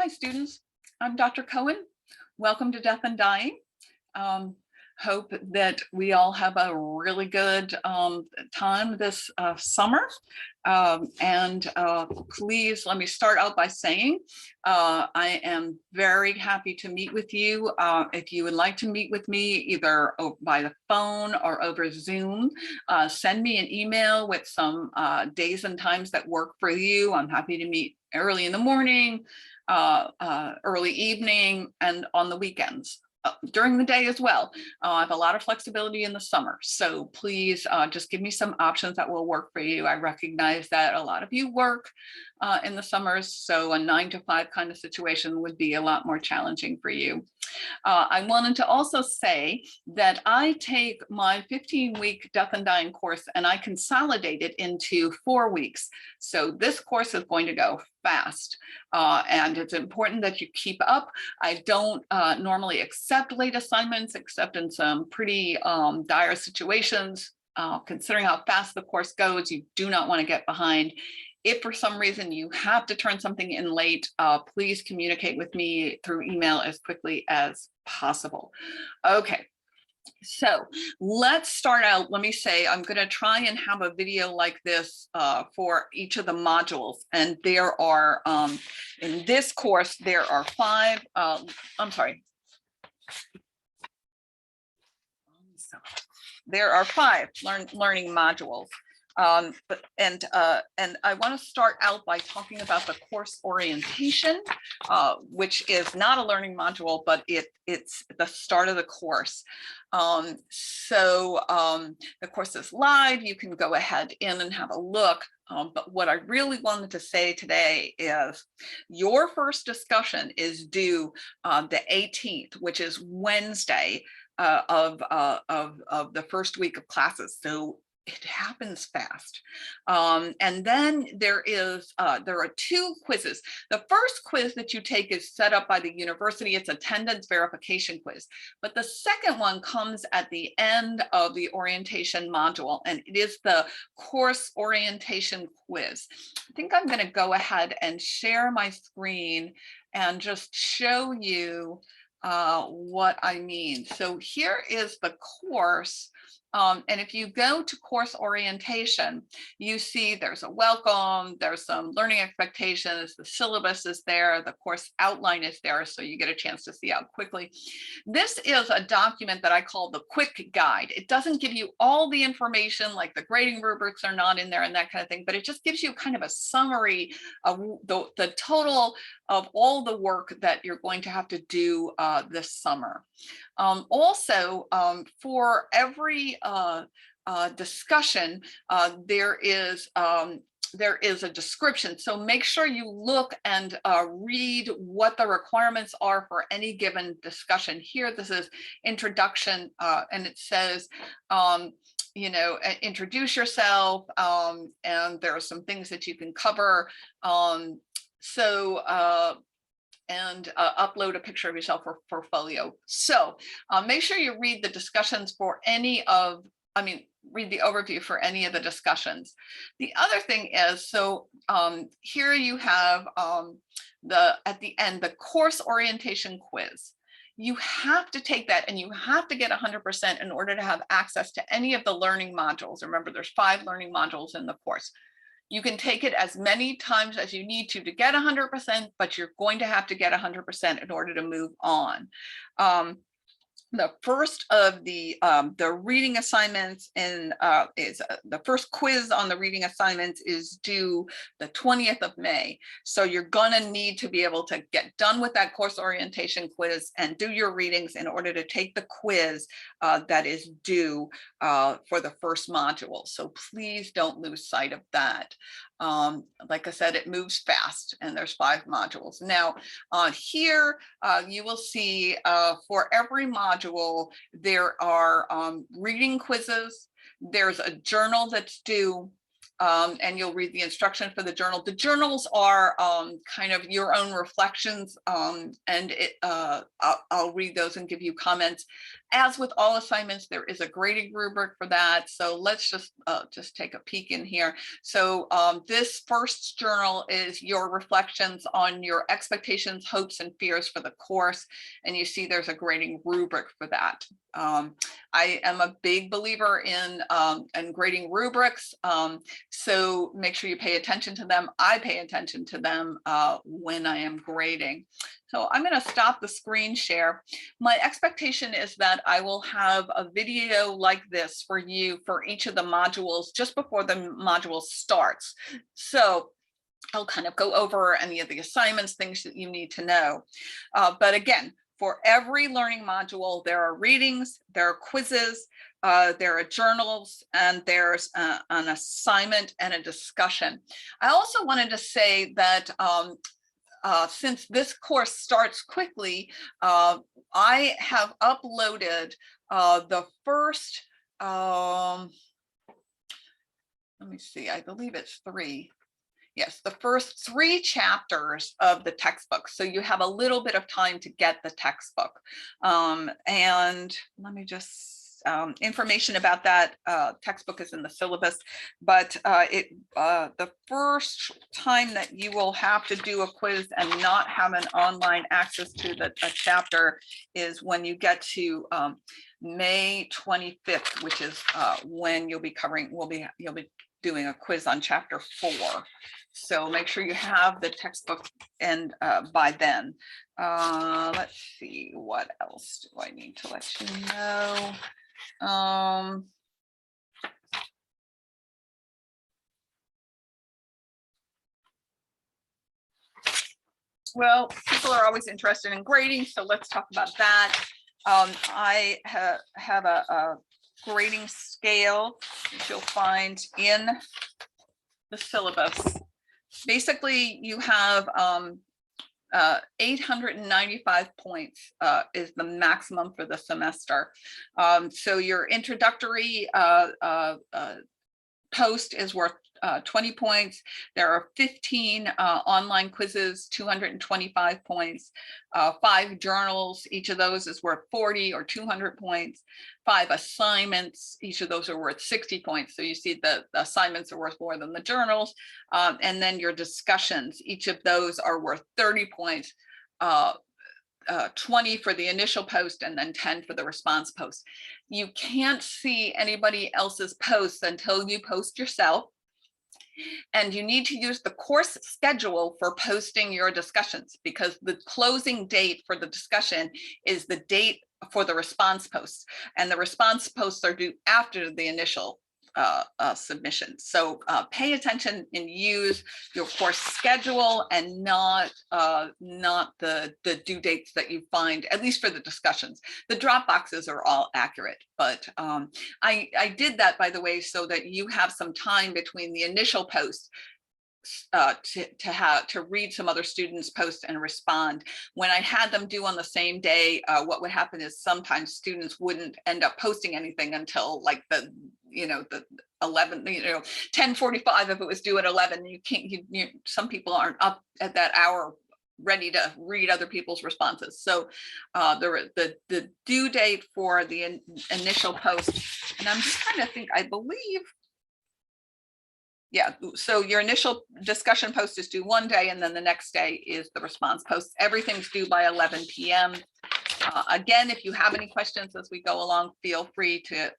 Hi, students. I'm Dr. Cohen. Welcome to Death and Dying. Um, Hope that we all have a really good time this summer. Please let me start out by saying I am very happy to meet with you. If you would like to meet with me either by the phone or over Zoom, send me an email with some days and times that work for you. I'm happy to meet early in the morning, early evening, and on the weekends. During the day as well. I have a lot of flexibility in the summer, so please just give me some options that will work for you. I recognize that a lot of you work in the summers, so a 9 to 5 kind of situation would be a lot more challenging for you. I wanted to also say that I take my 15-week Death and Dying course and I consolidate it into 4 weeks. So this course is going to go fast, and it's important that you keep up. I don't normally accept late assignments except in some pretty dire situations. Considering how fast the course goes, you do not want to get behind. If for some reason you have to turn something in late, please communicate with me through email as quickly as possible. Okay, so let's start out. Let me say, I'm going to try and have a video like this for each of the modules. And there are, in this course, there are 5, I'm sorry. There are 5 learning modules. And I want to start out by talking about the course orientation, which is not a learning module, but it's the start of the course. The course is live. You can go ahead in and have a look. But what I really wanted to say today is your first discussion is due the 18th, which is Wednesday of the first week of classes. So it happens fast. And then there are 2 quizzes. The first quiz that you take is set up by the university. It's attendance verification quiz. But the second one comes at the end of the orientation module, and it is the course orientation quiz. I think I'm going to go ahead and share my screen and just show you what I mean. So here is the course. And if you go to course orientation, you see there's a welcome, there's some learning expectations, the syllabus is there, the course outline is there, so you get a chance to see how quickly. This is a document that I call the quick guide. It doesn't give you all the information, like the grading rubrics are not in there and that kind of thing, but it just gives you kind of a summary of the total of all the work that you're going to have to do this summer. For every discussion, there is a description. So make sure you look and read what the requirements are for any given discussion. Here, this is introduction, and it says, introduce yourself, and there are some things that you can cover. Upload a picture of yourself for portfolio. So make sure you read the discussions for read the overview for any of the discussions. The other thing is, here you have at the end, the course orientation quiz. You have to take that and you have to get 100% in order to have access to any of the learning modules. Remember, there's 5 learning modules in the course. You can take it as many times as you need to get 100%, but you're going to have to get 100% in order to move on. The first of the reading assignments is the first quiz on the reading assignments is due the 20th of May. So you're going to need to be able to get done with that course orientation quiz and do your readings in order to take the quiz that is due for the first module. So please don't lose sight of that. Like I said, it moves fast and there's 5 modules. Now here you will see for every module, there are reading quizzes. There's a journal that's due. And you'll read the instruction for the journal. The journals are kind of your own reflections, and I'll read those and give you comments. As with all assignments, there is a grading rubric for that. So let's just take a peek in here. So this first journal is your reflections on your expectations, hopes, and fears for the course. And you see there's a grading rubric for that. I am a big believer in grading rubrics. So make sure you pay attention to them. I pay attention to them when I am grading. So I'm going to stop the screen share. My expectation is that I will have a video like this for you for each of the modules just before the module starts. So I'll kind of go over any of the assignments, things that you need to know. But again, for every learning module, there are readings, there are quizzes, there are journals, and there's an assignment and a discussion. I also wanted to say that since this course starts quickly, I have uploaded the first, let me see, I believe it's 3. Yes, the first 3 chapters of the textbook. So you have a little bit of time to get the textbook. And let me just, information about that textbook is in the syllabus, but the first time that you will have to do a quiz and not have an online access to a chapter is when you get to May 25th, which is when you'll be covering, you'll be doing a quiz on chapter 4. So make sure you have the textbook and by then. Let's see, what else do I need to let you know? Well, people are always interested in grading, so let's talk about that. I have a grading scale that you'll find in the syllabus. Basically, you have 895 points is the maximum for the semester. So your introductory post is worth 20 points. There are 15 online quizzes, 225 points, 5 journals, each of those is worth 40 or 200 points, 5 assignments, each of those are worth 60 points. So you see the assignments are worth more than the journals. And then your discussions, each of those are worth 30 points. 20 for the initial post and then 10 for the response post. You can't see anybody else's posts until you post yourself. And you need to use the course schedule for posting your discussions, because the closing date for the discussion is the date for the response posts. And the response posts are due after the initial submission. So pay attention and use your course schedule and not the due dates that you find, at least for the discussions. The drop boxes are all accurate, but I did that, by the way, so that you have some time between the initial post to read some other students' posts and respond. When I had them due on the same day, what would happen is sometimes students wouldn't end up posting anything until like the 11, 10:45 if it was due at 11. You can't, some people aren't up at that hour ready to read other people's responses. So the due date for the initial post, and I'm just trying to think, I believe, yeah, so your initial discussion post is due one day, and then the next day is the response post. Everything's due by 11 p.m. Again, if you have any questions as we go along, feel free to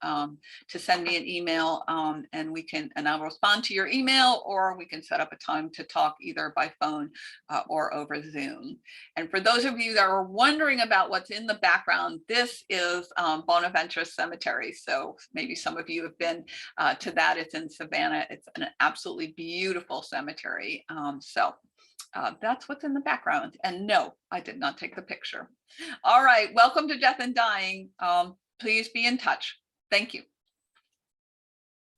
send me an email, and I'll respond to your email, or we can set up a time to talk either by phone or over Zoom. And for those of you that are wondering about what's in the background, this is Bonaventure Cemetery. So maybe some of you have been to that. It's in Savannah. It's an absolutely beautiful cemetery. That's what's in the background. And no, I did not take the picture. All right, welcome to Death and Dying. Please be in touch. Thank you.